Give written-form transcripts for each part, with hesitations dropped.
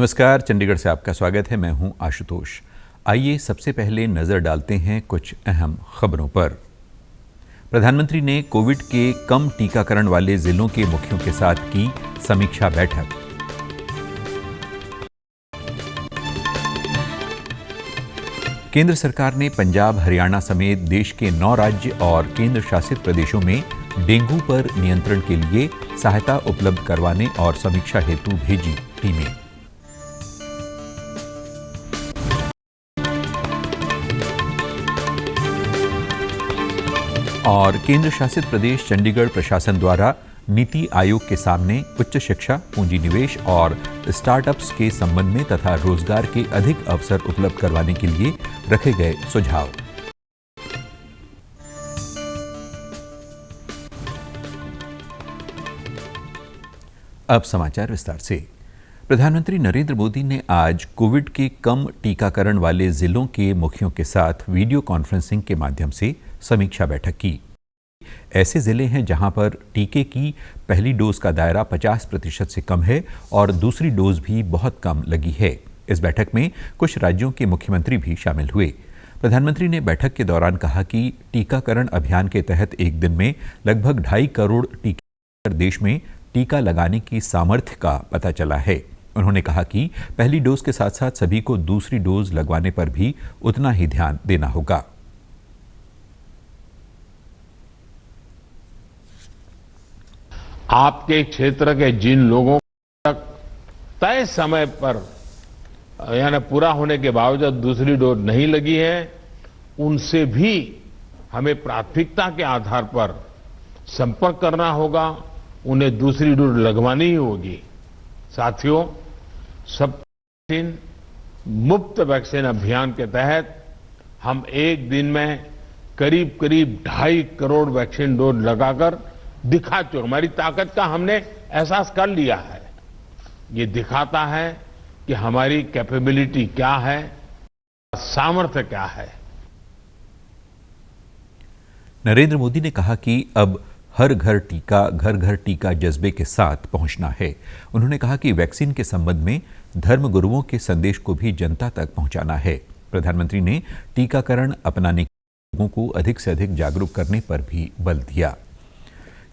नमस्कार, चंडीगढ़ से आपका स्वागत है। मैं हूं आशुतोष। आइए सबसे पहले नजर डालते हैं कुछ अहम खबरों पर। प्रधानमंत्री ने कोविड के कम टीकाकरण वाले जिलों के मुखियों के साथ की समीक्षा बैठक। केंद्र सरकार ने पंजाब, हरियाणा समेत देश के 9 राज्य और केंद्र शासित प्रदेशों में डेंगू पर नियंत्रण के लिए सहायता उपलब्ध करवाने और समीक्षा हेतु भेजी टीमें। और केंद्र शासित प्रदेश चंडीगढ़ प्रशासन द्वारा नीति आयोग के सामने उच्च शिक्षा, पूंजी निवेश और स्टार्टअप्स के संबंध में तथा रोजगार के अधिक अवसर उपलब्ध करवाने के लिए रखे गए सुझाव। अब समाचार विस्तार से। प्रधानमंत्री नरेंद्र मोदी ने आज कोविड के कम टीकाकरण वाले जिलों के मुखियों के साथ वीडियो कॉन्फ्रेंसिंग के माध्यम से समीक्षा बैठक की। ऐसे जिले हैं जहां पर टीके की पहली डोज का दायरा 50% से कम है और दूसरी डोज भी बहुत कम लगी है। इस बैठक में कुछ राज्यों के मुख्यमंत्री भी शामिल हुए। प्रधानमंत्री ने बैठक के दौरान कहा कि टीकाकरण अभियान के तहत एक दिन में लगभग 2.5 करोड़ टीके देश में टीका लगाने की सामर्थ्य का पता चला है। उन्होंने कहा कि पहली डोज के साथ साथ सभी को दूसरी डोज लगवाने पर भी उतना ही ध्यान देना होगा। आपके क्षेत्र के जिन लोगों तक तय समय पर यानी पूरा होने के बावजूद दूसरी डोज नहीं लगी है, उनसे भी हमें प्राथमिकता के आधार पर संपर्क करना होगा, उन्हें दूसरी डोज लगवानी ही होगी। साथियों, सब वैक्सीन मुफ्त वैक्सीन अभियान के तहत हम एक दिन में करीब 2.5 करोड़ वैक्सीन डोज लगाकर दिखा चुके। हमारी ताकत का हमने एहसास कर लिया है। ये दिखाता है कि हमारी कैपेबिलिटी क्या है, सामर्थ्य क्या है। नरेंद्र मोदी ने कहा कि अब हर घर टीका, घर घर टीका जज्बे के साथ पहुंचना है। उन्होंने कहा कि वैक्सीन के संबंध में धर्म गुरुओं के संदेश को भी जनता तक पहुंचाना है। प्रधानमंत्री ने टीकाकरण अपनाने के लोगों को अधिक से अधिक जागरूक करने पर भी बल दिया।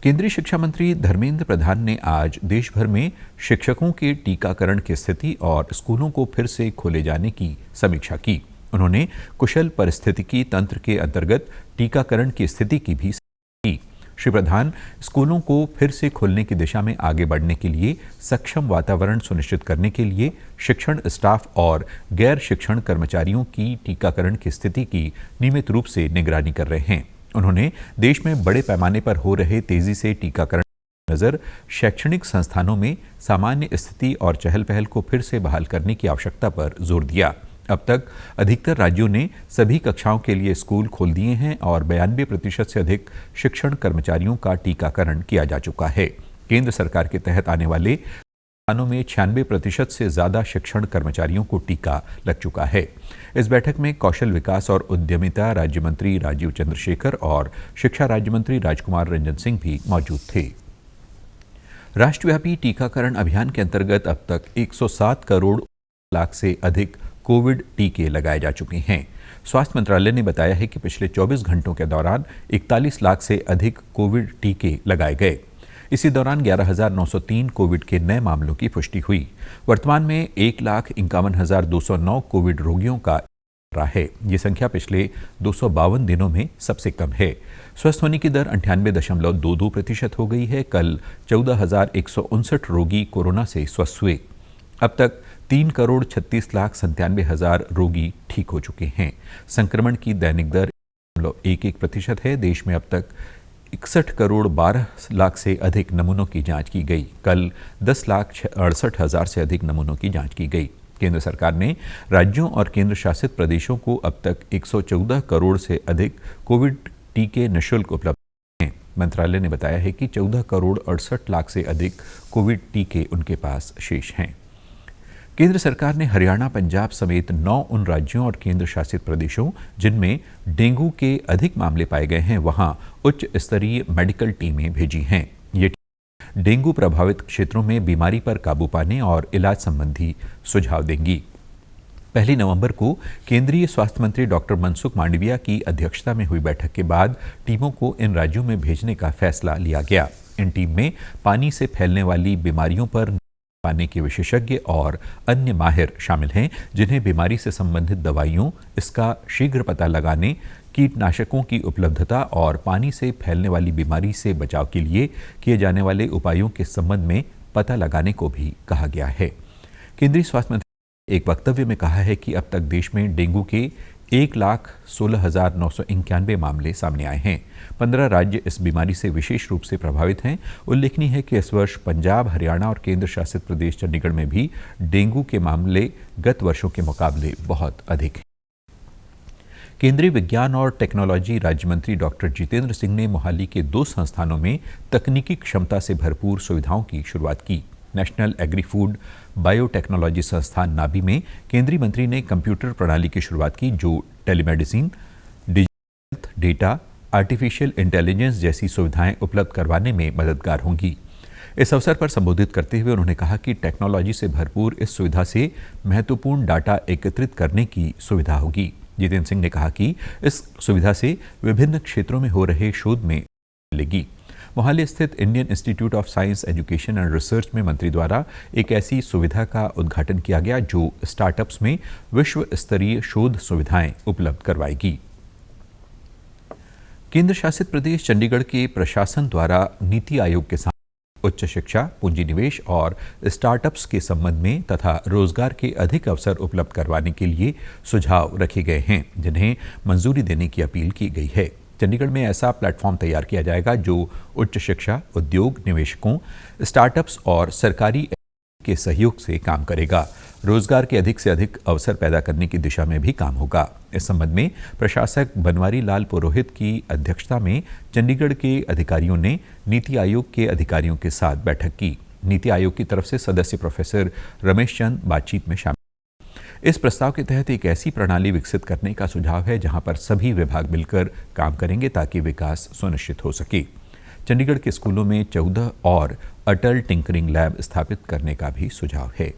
केंद्रीय शिक्षा मंत्री धर्मेंद्र प्रधान ने आज देश भर में शिक्षकों के टीकाकरण की स्थिति और स्कूलों को फिर से खोले जाने की समीक्षा की। उन्होंने कुशल पारिस्थितिकी तंत्र के अंतर्गत टीकाकरण की स्थिति की भी समीक्षा की। श्री प्रधान स्कूलों को फिर से खोलने की दिशा में आगे बढ़ने के लिए सक्षम वातावरण सुनिश्चित करने के लिए शिक्षण स्टाफ और गैर शिक्षण कर्मचारियों की टीकाकरण की स्थिति की नियमित रूप से निगरानी कर रहे हैं। उन्होंने देश में बड़े पैमाने पर हो रहे तेजी से टीकाकरण की नजर शैक्षणिक संस्थानों में सामान्य स्थिति और चहल पहल को फिर से बहाल करने की आवश्यकता पर जोर दिया। अब तक अधिकतर राज्यों ने सभी कक्षाओं के लिए स्कूल खोल दिए हैं और 92% से अधिक शिक्षण कर्मचारियों का टीकाकरण किया जा चुका है। केंद्र सरकार के तहत आने वाले स्थानों में 96% से ज्यादा शिक्षण कर्मचारियों को टीका लग चुका है। इस बैठक में कौशल विकास और उद्यमिता राज्य मंत्री राजीव चंद्रशेखर और शिक्षा राज्य मंत्री राजकुमार रंजन सिंह भी मौजूद थे। राष्ट्रव्यापी टीकाकरण अभियान के अंतर्गत अब तक 107 करोड़ लाख से अधिक कोविड टीके लगाए जा चुके हैं। स्वास्थ्य मंत्रालय ने बताया है कि पिछले 24 घंटों के दौरान 41 लाख से अधिक कोविड टीके लगाए गए। इसी दौरान 11,903 कोविड के नए मामलों की पुष्टि हुई। वर्तमान में 1,51,209 कोविड रोगियों का रहा है। ये संख्या पिछले 252 दिनों में सबसे कम है। स्वस्थ होने की दर 98.22% हो गई है। कल 14,159 रोगी कोरोना से स्वस्थ हुए। अब तक 3,36,97,000 रोगी ठीक हो चुके हैं। संक्रमण की दैनिक दर 1.11% है। देश में अब तक 61,12,00,000 से अधिक नमूनों की जांच की गई। कल 10,68,000 से अधिक नमूनों की जांच की गई। केंद्र सरकार ने राज्यों और केंद्र शासित प्रदेशों को अब तक 114 करोड़ से अधिक कोविड टीके निःशुल्क उपलब्ध हैं। मंत्रालय ने बताया है कि 14 करोड़ 68 लाख से अधिक कोविड टीके उनके पास शेष हैं। केंद्र सरकार ने हरियाणा, पंजाब समेत 9 उन राज्यों और केंद्र शासित प्रदेशों जिनमें डेंगू के अधिक मामले पाए गए हैं, वहां उच्च स्तरीय मेडिकल टीमें भेजी हैं। ये डेंगू प्रभावित क्षेत्रों में बीमारी पर काबू पाने और इलाज संबंधी सुझाव देंगी। 1 नवंबर को केंद्रीय स्वास्थ्य मंत्री डॉक्टर मनसुख मांडविया की अध्यक्षता में हुई बैठक के बाद टीमों को इन राज्यों में भेजने का फैसला लिया गया। इन टीम में पानी से फैलने वाली बीमारियों पर पाने के विशेषज्ञ और अन्य माहिर शामिल हैं, जिन्हें बीमारी से संबंधित दवाइयों, इसका शीघ्र पता लगाने, कीटनाशकों की उपलब्धता और पानी से फैलने वाली बीमारी से बचाव के लिए किए जाने वाले उपायों के संबंध में पता लगाने को भी कहा गया है। केंद्रीय स्वास्थ्य मंत्री ने एक वक्तव्य में कहा है कि अब तक देश में डेंगू के 1,16,991 मामले सामने आए हैं। 15 राज्य इस बीमारी से विशेष रूप से प्रभावित हैं। उल्लेखनीय है कि इस वर्ष पंजाब, हरियाणा और केंद्र शासित प्रदेश चंडीगढ़ में भी डेंगू के मामले गत वर्षों के मुकाबले बहुत अधिक हैं। केंद्रीय विज्ञान और टेक्नोलॉजी राज्य मंत्री डॉक्टर जितेंद्र सिंह ने मोहाली के 2 संस्थानों में तकनीकी क्षमता से भरपूर सुविधाओं की शुरुआत की। नेशनल एग्री फूड बायोटेक्नोलॉजी संस्थान नाबी में केंद्रीय मंत्री ने कंप्यूटर प्रणाली की शुरुआत की, जो telemedicine, digital data, artificial intelligence जैसी सुविधाएं उपलब्ध करवाने में मददगार होंगी। इस अवसर पर संबोधित करते हुए उन्होंने कहा कि टेक्नोलॉजी से भरपूर इस सुविधा से महत्वपूर्ण डाटा एकत्रित करने की सुविधा होगी। जितेंद्र सिंह ने कहा कि इस सुविधा से विभिन्न क्षेत्रों में हो रहे शोध में मिलेगी। मोहाली स्थित Indian institute of science education and research में मंत्री द्वारा एक ऐसी सुविधा का उद्घाटन किया गया जो स्टार्टअप्स में विश्व स्तरीय शोध सुविधाएं उपलब्ध करवाएगी। केंद्र शासित प्रदेश चंडीगढ़ के प्रशासन द्वारा नीति आयोग के साथ उच्च शिक्षा, पूंजी निवेश और स्टार्टअप्स के संबंध में तथा रोजगार के अधिक अवसर उपलब्ध करवाने के लिए सुझाव रखे गए हैं, जिन्हें मंजूरी देने की अपील की गई है। चंडीगढ़ में ऐसा प्लेटफॉर्म तैयार किया जाएगा जो उच्च शिक्षा, उद्योग, निवेशकों, स्टार्टअप्स और सरकारी के सहयोग से काम करेगा। रोजगार के अधिक से अधिक अवसर पैदा करने की दिशा में भी काम होगा। इस संबंध में प्रशासक बनवारी लाल पुरोहित की अध्यक्षता में चंडीगढ़ के अधिकारियों ने नीति आयोग के अधिकारियों के साथ बैठक की। नीति आयोग की तरफ से सदस्य प्रोफेसर रमेश चंद बातचीत में शामिल। इस प्रस्ताव के तहत एक ऐसी प्रणाली विकसित करने का सुझाव है जहां पर सभी विभाग मिलकर काम करेंगे ताकि विकास सुनिश्चित हो सके। चंडीगढ़ के स्कूलों में 14 और अटल टिंकरिंग लैब स्थापित करने का भी सुझाव है।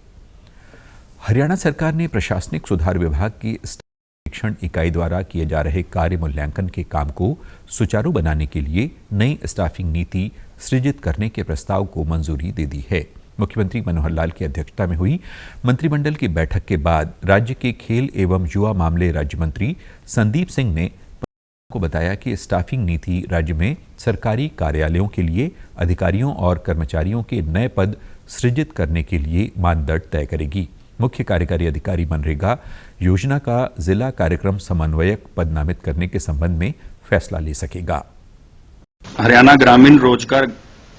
हरियाणा सरकार ने प्रशासनिक सुधार विभाग की शिक्षण इकाई द्वारा किए जा रहे कार्य मूल्यांकन के काम को सुचारू बनाने के लिए नई स्टाफिंग नीति सृजित करने के प्रस्ताव को मंजूरी दे दी है। मुख्यमंत्री मनोहर लाल की अध्यक्षता में हुई मंत्रिमंडल की बैठक के बाद राज्य के खेल एवं युवा मामले राज्य मंत्री संदीप सिंह ने को बताया कि स्टाफिंग नीति राज्य में सरकारी कार्यालयों के लिए अधिकारियों और कर्मचारियों के नए पद सृजित करने के लिए मानदंड तय करेगी। मुख्य कार्यकारी अधिकारी मनरेगा योजना का जिला कार्यक्रम समन्वयक पद नामित करने के संबंध में फैसला ले सकेगा। हरियाणा ग्रामीण रोजगार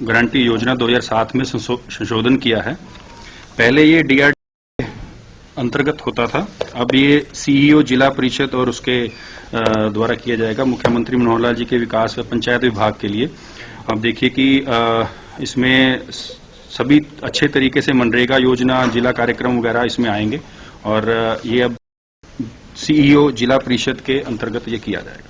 गारंटी योजना 2007 में संशोधन किया है। पहले ये डीआरडी अंतर्गत होता था, अब ये सीईओ जिला परिषद और उसके द्वारा किया जाएगा मुख्यमंत्री मनोहर लाल जी के विकास व पंचायत विभाग के लिए। अब देखिए कि इसमें सभी अच्छे तरीके से मनरेगा योजना, जिला कार्यक्रम वगैरह इसमें आएंगे और ये अब सीईओ जिला परिषद के अंतर्गत ये किया जाएगा।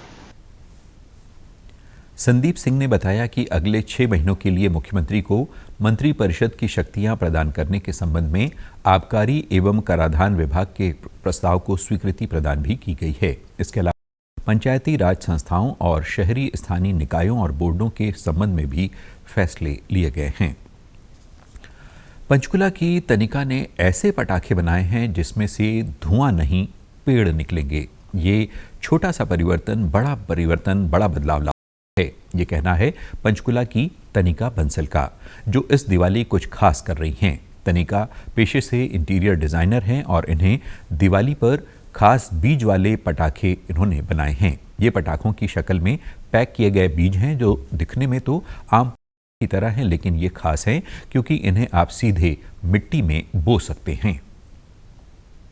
संदीप सिंह ने बताया कि अगले 6 महीनों के लिए मुख्यमंत्री को मंत्री परिषद की शक्तियां प्रदान करने के संबंध में आबकारी एवं कराधान विभाग के प्रस्ताव को स्वीकृति प्रदान भी की गई है। इसके अलावा पंचायती राज संस्थाओं और शहरी स्थानीय निकायों और बोर्डों के संबंध में भी फैसले लिए गए हैं। पंचकुला की तनिका ने ऐसे पटाखे बनाए हैं जिसमें से धुआं नहीं, पेड़ निकलेंगे। ये छोटा सा परिवर्तन बड़ा बदलाव ला है। ये कहना है पंचकुला की तनिका बंसल का, जो इस दिवाली कुछ खास कर रही हैं। तनिका पेशे से इंटीरियर डिजाइनर हैं और इन्हें दिवाली पर खास बीज वाले पटाखे इन्होंने बनाए हैं। ये पटाखों की शक्ल में पैक किए गए बीज हैं जो दिखने में तो आम की तरह हैं, लेकिन ये खास हैं क्योंकि इन्हें आप सीधे मिट्टी में बो सकते हैं।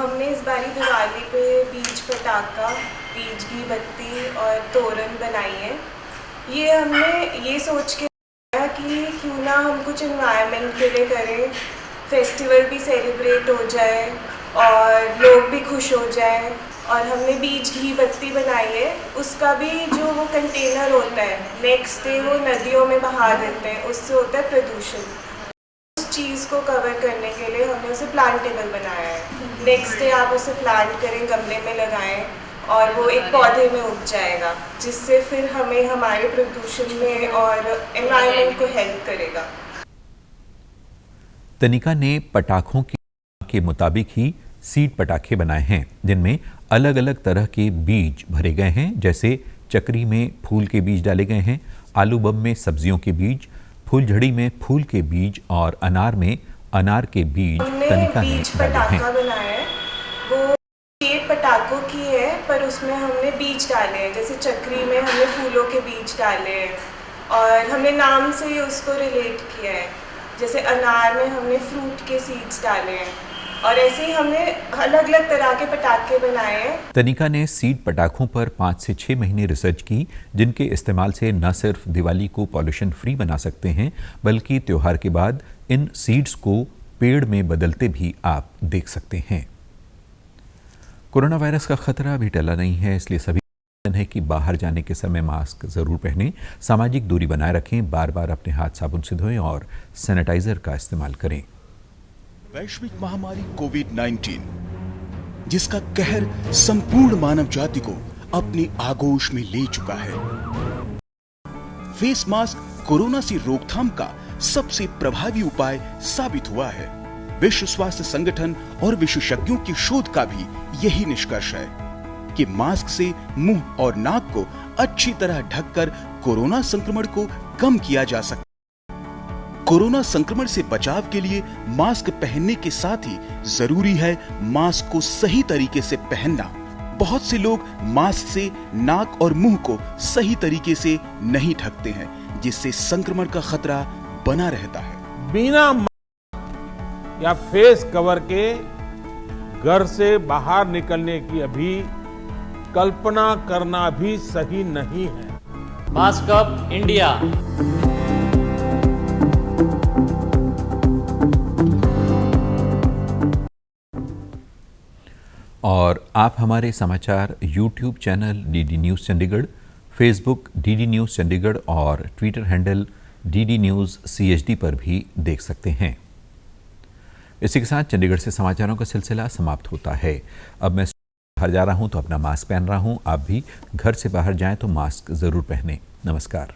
हमने इस बारी दिवाली पे बीज पटाखा, बीज की बत्ती और तोरण बनाई है। ये हमने ये सोच के किया कि क्यों ना हम कुछ एनवायरनमेंट के लिए करें, फेस्टिवल भी सेलिब्रेट हो जाए और लोग भी खुश हो जाए और हमने बीज घी बत्ती बनाई है, उसका भी जो वो कंटेनर होता है नेक्स्ट डे वो नदियों में बहा देते हैं, उससे होता है प्रदूषण। उस चीज़ को कवर करने के लिए हमने उसे प्लांटेबल बनाया है। नेक्स्ट डे आप उसे प्लांट करें, गमले में लगाएं और वो एक पौधे में उग जाएगा, जिससे फिर हमें हमारे प्रदूषण में और एनवायरनमेंट को हेल्प करेगा। तनिका ने पटाखों के मुताबिक ही सीड पटाखे बनाए हैं, जिनमें अलग अलग तरह के बीज भरे गए हैं। जैसे चक्री में फूल के बीज डाले गए हैं, आलू बम में सब्जियों के बीज, फूलझड़ी में फूल के बीज और अनार में अनार के बीज तनिका ने बीज डाले हैं। पटाखा बनाया है, वो शेप पटाखों की है, पर उसमें हमने बीज डाले हैं। जैसे चक्री में हमने फूलों के बीज डाले हैं और हमने नाम से ही उसको रिलेट किया है। जैसे अनार में हमने फ्रूट के सीड्स डाले हैं और ऐसे ही हमने अलग अलग तरह के पटाखे बनाए हैं। तनिका ने सीड पटाखों पर 5 से 6 महीने रिसर्च की, जिनके इस्तेमाल से न सिर्फ दिवाली को पॉल्यूशन फ्री बना सकते हैं, बल्कि त्योहार के बाद इन सीड्स को पेड़ में बदलते भी आप देख सकते हैं। कोरोना वायरस का खतरा अभी टला नहीं है, इसलिए सभी है कि बाहर जाने के समय मास्क जरूर पहनें, सामाजिक दूरी बनाए रखें, बार बार अपने हाथ साबुन से धोएं और सैनिटाइजर का इस्तेमाल करें। वैश्विक महामारी कोविड-19, जिसका कहर संपूर्ण मानव जाति को अपनी आगोश में ले चुका है। फेस मास्क कोरोना से रोकथाम का सबसे प्रभावी उपाय साबित हुआ है। विश्व स्वास्थ्य संगठन और विशेषज्ञों की शोध का भी यही निष्कर्ष है कि मास्क से मुंह और नाक को अच्छी तरह ढककर कोरोना संक्रमण को कम किया जा सकता है। कोरोना संक्रमण से बचाव के लिए मास्क पहनने के साथ ही जरूरी है मास्क को सही तरीके से पहनना। बहुत से लोग मास्क से नाक और मुंह को सही तरीके से नहीं ढकते हैं, जिससे संक्रमण का खतरा बना रहता है। बिना मास्क या फेस कवर के घर से बाहर निकलने की अभी कल्पना करना भी सही नहीं है। Mask up India. और आप हमारे समाचार YouTube channel DD news Chandigarh, Facebook DD news Chandigarh और Twitter handle DD news CHD पर भी देख सकते हैं। इसी के साथ चंडीगढ़ से समाचारों का सिलसिला समाप्त होता है। अब मैं बाहर जा रहा हूं तो अपना मास्क पहन रहा हूं। आप भी घर से बाहर जाएं तो मास्क जरूर पहनें। नमस्कार।